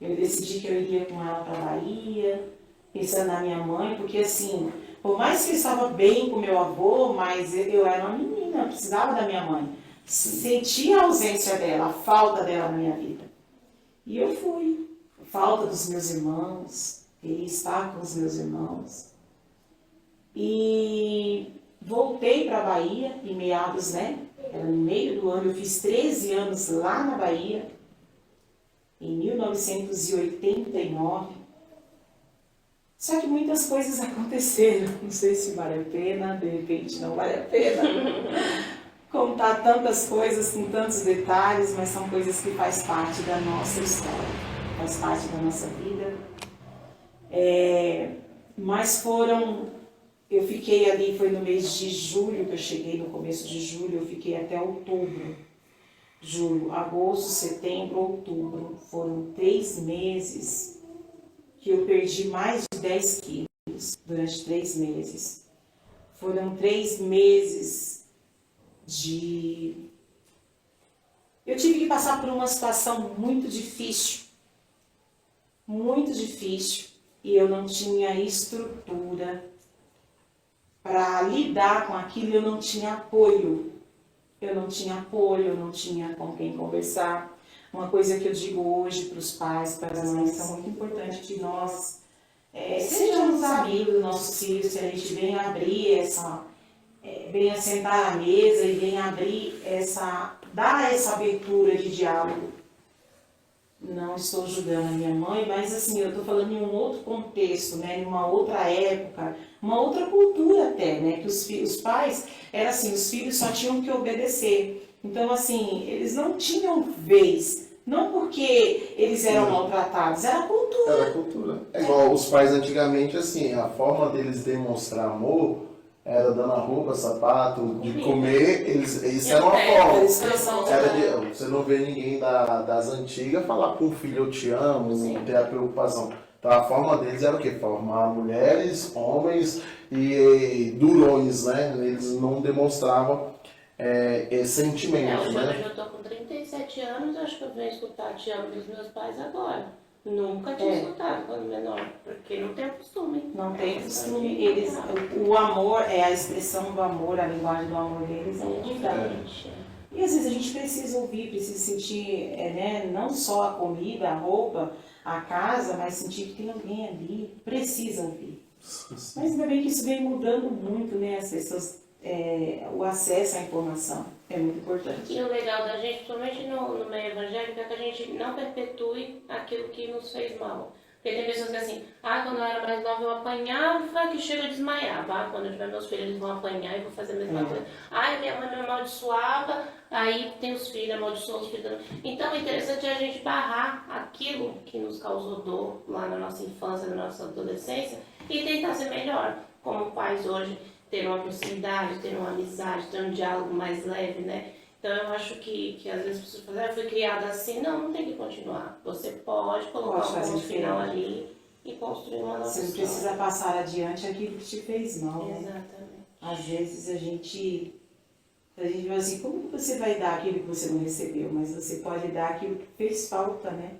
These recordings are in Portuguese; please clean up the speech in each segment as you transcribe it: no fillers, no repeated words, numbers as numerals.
Eu decidi que eu iria com ela para a Bahia, pensando na minha mãe, porque assim, por mais que eu estava bem com meu avô, mas eu era uma menina, eu precisava da minha mãe. Sentia a ausência dela, a falta dela na minha vida. E eu fui. Falta dos meus irmãos, queria estar com os meus irmãos. E voltei para a Bahia, em meados, né? Era no meio do ano, eu fiz 13 anos lá na Bahia, em 1989. Só que muitas coisas aconteceram, não sei se vale a pena, de repente não vale a pena contar tantas coisas com tantos detalhes, mas são coisas que faz parte da nossa história, faz parte da nossa vida. Mas eu fiquei ali, foi no mês de julho que eu cheguei, no começo de julho, eu fiquei até outubro. Julho, agosto, setembro, outubro. Foram 3 meses que eu perdi mais de 10 quilos durante 3 meses. Foram 3 meses eu tive que passar por uma situação muito difícil, e eu não tinha estrutura para lidar com aquilo, eu não tinha apoio. Eu não tinha com quem conversar. Uma coisa que eu digo hoje para os pais, para as mães, é muito importante que nós sejamos amigos dos nossos filhos, que a gente venha abrir venha sentar à mesa e venha abrir dar essa abertura de diálogo. Não estou julgando a minha mãe, mas assim, eu estou falando em um outro contexto, né, em uma outra época, uma outra cultura até, né, que os pais, era assim, os filhos só tinham que obedecer. Então, assim, eles não tinham vez, não porque eles eram maltratados, era cultura. Era cultura. É igual os pais antigamente, assim, a forma deles demonstrar amor era dando roupa, sapato, de comer, isso era uma forma. Você não vê ninguém das antigas falar com o filho, eu te amo, ter a preocupação. Então a forma deles era o quê? Formar mulheres, homens e durões, né? Eles não demonstravam sentimentos, né? né? Eu tô com 37 anos, acho que eu venho escutar te amo dos meus pais agora. Nunca tinha escutado quando menor, porque não tem costume. Não tem costume. O amor, a expressão do amor, a linguagem do amor deles é diferente. E às vezes a gente precisa ouvir, precisa sentir, né, não só a comida, a roupa, a casa, mas sentir que tem alguém ali, precisa ouvir. Mas ainda bem que isso vem mudando muito, né, as pessoas, o acesso à informação é muito importante. E o legal da gente, principalmente no meio evangélico, é que a gente não perpetue aquilo que nos fez mal. Porque tem pessoas que assim, quando eu era mais nova eu apanhava que chega a desmaiar. Quando eu tiver meus filhos eles vão apanhar e vou fazer a mesma coisa. Minha mãe me amaldiçoava, aí tem os filhos, amaldiçoam os filhos. Então o interessante é a gente barrar aquilo que nos causou dor lá na nossa infância, na nossa adolescência e tentar ser melhor. Como pais hoje, ter uma proximidade, ter uma amizade, ter um diálogo mais leve, né? Então eu acho que às vezes as pessoas falam, eu fui criada assim, não tem que continuar. Você pode colocar um final ali e construir uma nova história. Você não precisa passar adiante aquilo que te fez mal, né? Exatamente. Às vezes a gente vai assim, como que você vai dar aquilo que você não recebeu? Mas você pode dar aquilo que fez falta, né?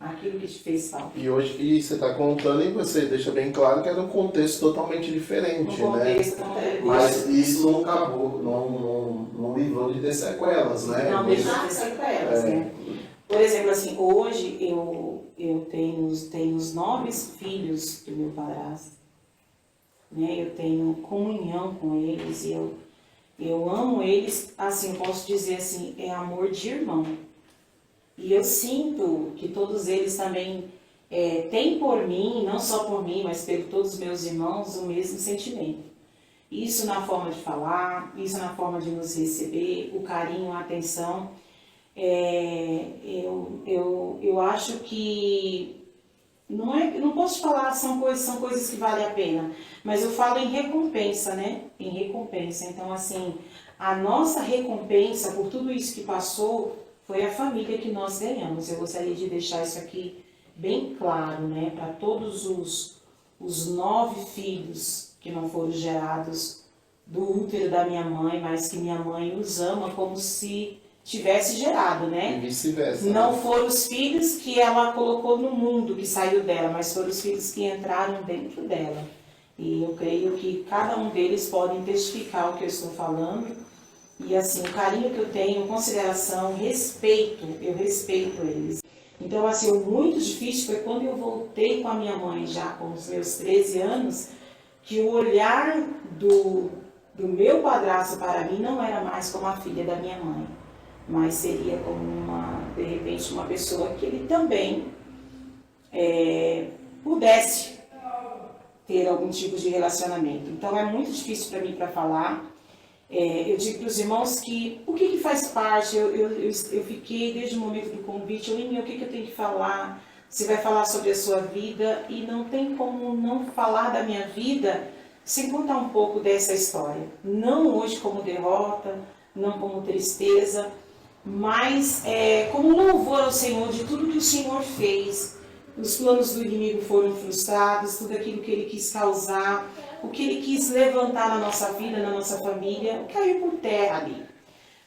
Aquilo que te fez falta. E hoje você está contando e você deixa bem claro que era um contexto totalmente diferente, né? Mas isso não acabou, não livrou de ter sequelas, né? Não deixa de ter sequelas, né? Por exemplo, assim, hoje eu tenho os 9 filhos do meu padrasto, né? Eu tenho comunhão com eles e eu amo eles, assim, eu posso dizer assim, é amor de irmão. E eu sinto que todos eles também têm por mim, não só por mim, mas por todos os meus irmãos, o mesmo sentimento. Isso na forma de falar, isso na forma de nos receber, o carinho, a atenção. Eu acho que não posso falar são coisas que valem a pena, mas eu falo em recompensa, né? Em recompensa. Então, assim, a nossa recompensa por tudo isso que passou foi a família que nós ganhamos. Eu gostaria de deixar isso aqui bem claro, né? Para todos os 9 filhos que não foram gerados do útero da minha mãe, mas que minha mãe os ama como se tivesse gerado, E né? vice-versa. Não foram os filhos que ela colocou no mundo, que saiu dela, mas foram os filhos que entraram dentro dela. E eu creio que cada um deles podem testificar o que eu estou falando. E assim, o carinho que eu tenho, consideração, respeito, eu respeito eles. Então, assim, o muito difícil foi quando eu voltei com a minha mãe, já com os meus 13 anos, que o olhar do meu padrasto para mim não era mais como a filha da minha mãe, mas seria como de repente, uma pessoa que ele também pudesse ter algum tipo de relacionamento. Então, é muito difícil para mim para falar. Eu digo para os irmãos que o que faz parte, eu fiquei desde o momento do convite, o que eu tenho que falar, você vai falar sobre a sua vida, e não tem como não falar da minha vida sem contar um pouco dessa história. Não hoje como derrota, não como tristeza, mas como louvor ao Senhor de tudo que o Senhor fez. Os planos do inimigo foram frustrados, tudo aquilo que ele quis causar, o que ele quis levantar na nossa vida, na nossa família, caiu por terra ali.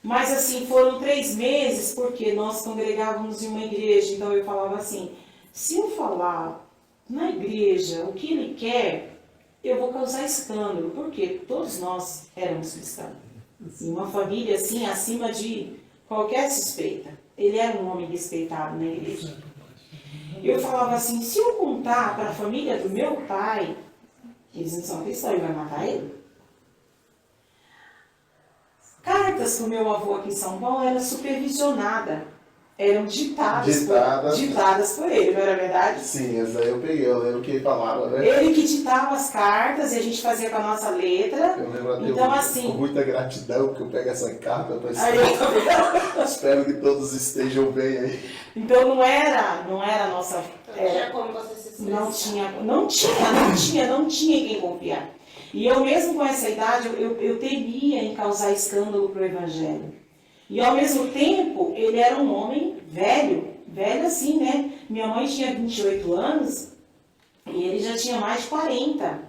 Mas assim, foram 3 meses, porque nós congregávamos em uma igreja, então eu falava assim, se eu falar na igreja o que ele quer, eu vou causar escândalo, porque todos nós éramos cristãos. Assim, uma família assim, acima de qualquer suspeita. Ele era um homem respeitado na igreja. Eu falava assim, se eu contar para a família do meu pai, eles não são cristãos, ele vai matar ele. Cartas do meu avô aqui em São Paulo eram supervisionadas, eram ditadas por ele, não era verdade? Sim, essa aí eu peguei, eu lembro que ele falava, né? Ele que ditava as cartas e a gente fazia com a nossa letra. Eu lembro até então, assim, com muita gratidão que eu pego essa carta para espero que todos estejam bem aí. Então não era a nossa. Não tinha como você se expressar. Não tinha quem confiar. E eu mesmo com essa idade, eu temia em causar escândalo para o Evangelho. E ao mesmo tempo, ele era um homem velho assim, né? Minha mãe tinha 28 anos e ele já tinha mais de 40.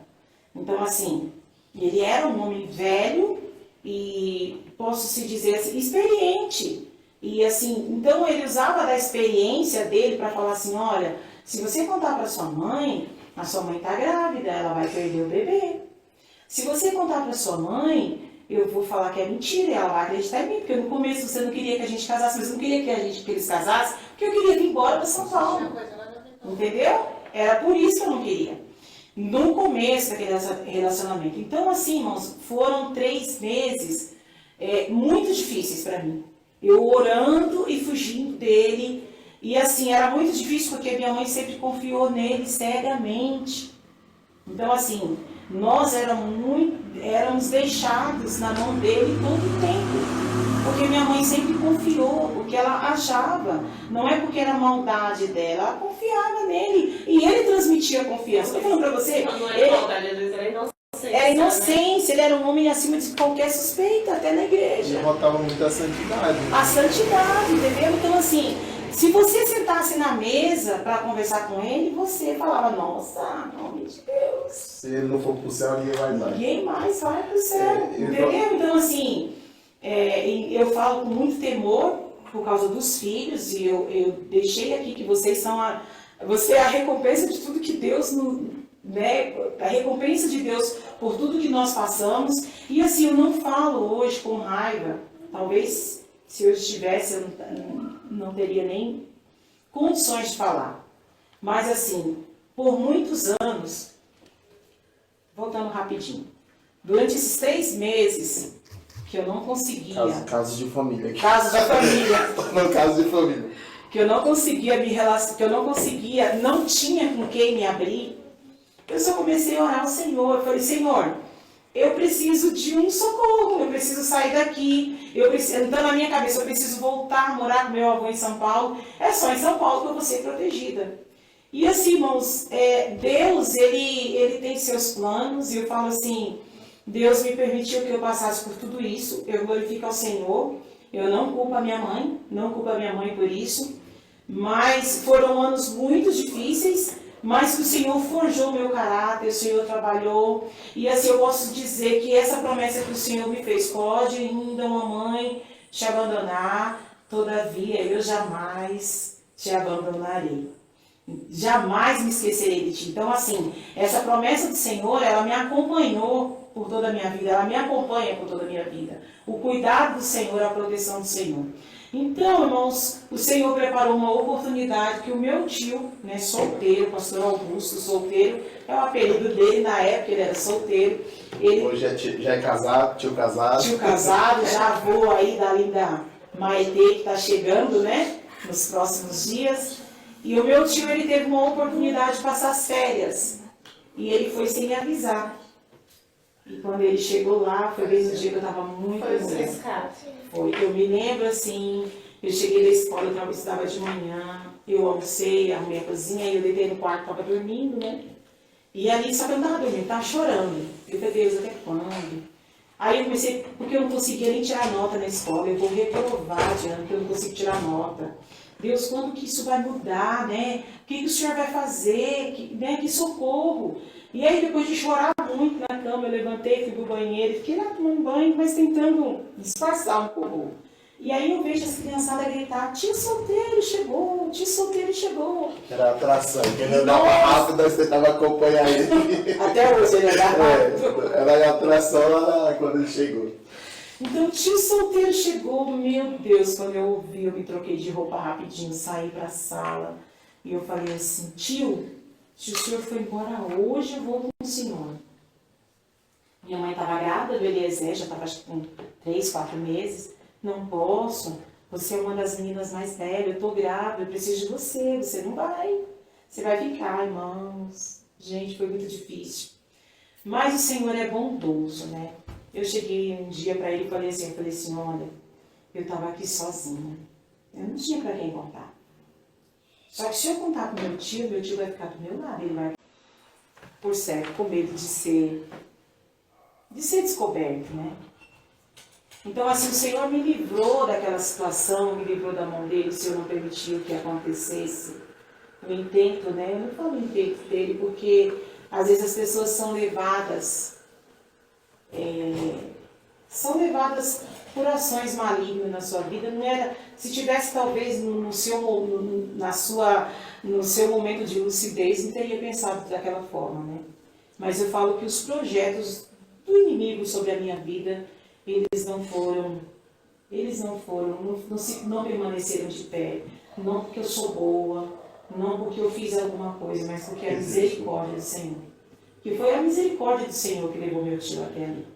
Então, assim, ele era um homem velho e, posso se dizer assim, experiente. E assim, então ele usava da experiência dele para falar assim, olha, se você contar para sua mãe, a sua mãe está grávida, ela vai perder o bebê. Se você contar para sua mãe, eu vou falar que é mentira, ela vai acreditar em mim, porque no começo você não queria que a gente casasse, mas não queria que eles casassem, porque eu queria vir embora para São Paulo. Entendeu? Era por isso que eu não queria. No começo daquele relacionamento. Então, assim, irmãos, foram 3 meses muito difíceis para mim. Eu orando e fugindo dele. E assim, era muito difícil porque minha mãe sempre confiou nele cegamente. Então, assim, nós éramos deixados na mão dele todo o tempo. Porque minha mãe sempre confiou o que ela achava. Não é porque era maldade dela, ela confiava nele. E ele transmitia confiança. Estou falando para você. Não era maldade, às vezes era inocência. Era inocência, ele era um homem acima de qualquer suspeita, até na igreja. Ele botava muito a santidade. A santidade, entendeu? Então, assim, se você sentasse na mesa para conversar com ele, você falava, nossa, em nome de Deus. Se ele não for pro céu, ninguém vai mais. Ninguém mais vai pro céu, entendeu? Então, assim, eu falo com muito temor por causa dos filhos, e eu deixei aqui que vocês são você é a recompensa de tudo que Deus a recompensa de Deus por tudo que nós passamos. E assim, eu não falo hoje com raiva. Talvez se eu estivesse, eu não teria nem condições de falar. Mas assim, por muitos anos, voltando rapidinho, durante esses 3 meses que eu não conseguia... Casos de família. Casos de família. No caso de família. Que eu não conseguia me relacionar, não tinha com quem me abrir. Eu só comecei a orar ao Senhor. Eu falei, Senhor, eu preciso de um socorro, eu preciso sair daqui. Então, na minha cabeça, eu preciso voltar a morar com meu avô em São Paulo. É só em São Paulo que eu vou ser protegida. E assim, irmãos, Deus, ele tem seus planos. E eu falo assim, Deus me permitiu que eu passasse por tudo isso. Eu glorifico ao Senhor. Eu não culpo a minha mãe por isso. Mas foram anos muito difíceis. Mas que o Senhor forjou o meu caráter, o Senhor trabalhou. E assim eu posso dizer que essa promessa que o Senhor me fez, pode ainda uma mãe te abandonar, todavia eu jamais te abandonarei. Jamais me esquecerei de ti. Então, assim, essa promessa do Senhor, ela me acompanhou por toda a minha vida, ela me acompanha por toda a minha vida. O cuidado do Senhor, a proteção do Senhor. Então, irmãos, o Senhor preparou uma oportunidade que o meu tio, né, solteiro, pastor Augusto, solteiro, é o apelido dele, na época ele era solteiro. Ele, hoje já é casado, tio casado. Tio casado, já vou aí da linda Maitê, que está chegando, né, nos próximos dias. E o meu tio, ele teve uma oportunidade de passar as férias. E ele foi sem me avisar. E quando ele chegou lá, foi bem no dia que eu estava muito ruim. Foi. Eu me lembro assim, eu cheguei da escola, eu estava de manhã, eu almocei, arrumei a cozinha, eu deitei no quarto, estava dormindo, né? E ali, só que eu não estava dormindo, estava chorando. Eu falei, Deus, até quando? Aí eu comecei, porque eu não conseguia nem tirar nota na escola, eu vou reprovar de ano, porque eu não consigo tirar nota. Deus, quando que isso vai mudar, né? O que o Senhor vai fazer? Que socorro! E aí, depois de chorar muito na cama, eu levantei, fui pro banheiro, fiquei lá tomando banho, mas tentando disfarçar um pouco. E aí eu vejo as criançadas gritar, tio solteiro chegou, tio solteiro chegou. Era atração, quem andava rápido, nós tentava acompanhar ele. Até hoje ele andava rápido. Era a atração lá quando ele chegou. Então, tio solteiro chegou, meu Deus, quando eu ouvi, eu me troquei de roupa rapidinho, saí pra sala. E eu falei assim, tio, se o senhor foi embora hoje, eu vou com o senhor. Minha mãe estava grávida do Eliezer, já estava com 3, 4 meses. Não posso, você é uma das meninas mais velhas, eu estou grávida, eu preciso de você, você não vai. Você vai ficar, irmãos. Gente, foi muito difícil. Mas o Senhor é bondoso, né? Eu cheguei um dia para ele e falei assim, olha, eu estava aqui sozinha. Eu não tinha para quem contar. Só que se eu contar com meu tio vai ficar do meu lado. Ele vai, por certo, com medo de ser descoberto, né? Então, assim, o Senhor me livrou daquela situação, me livrou da mão dele, o Senhor não permitiu que acontecesse. O intento, né? Eu não falo o intento dele, porque às vezes as pessoas são levadas por ações malignas na sua vida. Não era, se tivesse talvez no seu momento de lucidez, não teria pensado daquela forma, né? Mas eu falo que os projetos do inimigo sobre a minha vida, eles não permaneceram de pé. Não porque eu sou boa, não porque eu fiz alguma coisa, mas porque é a misericórdia do Senhor. Que foi a misericórdia do Senhor que levou meu tio até ali.